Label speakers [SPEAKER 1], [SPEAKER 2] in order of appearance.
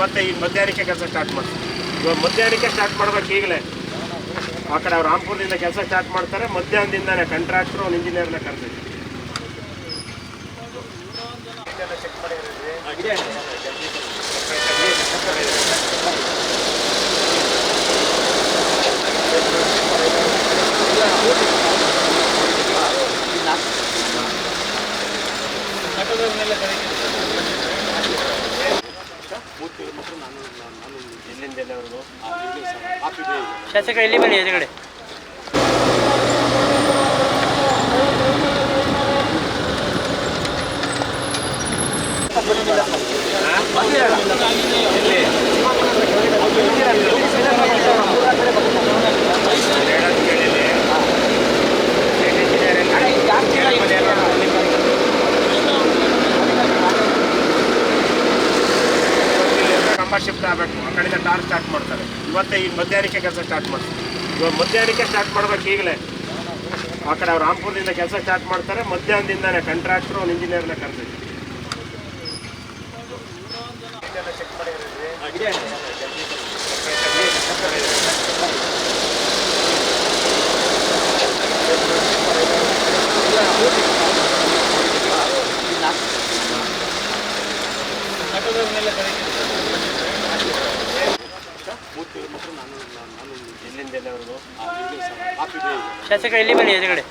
[SPEAKER 1] ಇವತ್ತೇ ಈಗ ಮಧ್ಯಾಹ್ನಕ್ಕೆ ಕೆಲಸ ಸ್ಟಾರ್ಟ್ ಮಾಡ್ತೀವಿ. ಇವಾಗ ಮಧ್ಯಾಹ್ನಕ್ಕೆ ಸ್ಟಾರ್ಟ್ ಮಾಡ್ಬೇಕು. ಈಗಲೇ ಆ ಕಡೆ ಅವ್ರು ರಾಂಪುರದಿಂದ ಕೆಲಸ ಸ್ಟಾರ್ಟ್ ಮಾಡ್ತಾರೆ. ಮಧ್ಯಾಹ್ನದಿಂದಾನೆ ಕಾಂಟ್ರಾಕ್ಟ್ರು ಅವ್ನು ಇಂಜಿನಿಯರ್ನ ಕರೆದಿದ್ವಿ. ಚೆಕ್ ಮಾಡಿರೋದು
[SPEAKER 2] ಶಾಸಕ ಎಲ್ಲಿ ಬನ್ನಿ ಎದುರುಗಡೆ.
[SPEAKER 1] ಶಿಫ್ಟ್ ಆಗಬೇಕು. ಆ ಕಡೆಯಿಂದ ಟಾರ್ ಸ್ಟಾರ್ಟ್ ಮಾಡ್ತಾರೆ. ಇವತ್ತೇ ಈಗ ಮಧ್ಯಾಹ್ನಕ್ಕೆ ಕೆಲಸ ಸ್ಟಾರ್ಟ್ ಮಾಡ್ತೀವಿ. ಇವಾಗ ಮಧ್ಯಾಹ್ನಕ್ಕೆ ಸ್ಟಾರ್ಟ್ ಮಾಡ್ಬೇಕು. ಈಗಲೇ ಆ ಕಡೆ ಅವ್ರು ರಾಂಪುರದಿಂದ ಕೆಲಸ ಸ್ಟಾರ್ಟ್ ಮಾಡ್ತಾರೆ. ಮಧ್ಯಾಹ್ನದಿಂದಾನೆ ಕಾಂಟ್ರಾಕ್ಟ್ರು ಅವ್ನು ಇಂಜಿನಿಯರ್ನ ಕರೆದಿದ್ವಿ. ಚೆಕ್ ಮಾಡಿರೋದು
[SPEAKER 2] ಶಾಸಕ ಎಲ್ಲಿ ಬನ್ನಿ ಎದುರುಗಡೆ.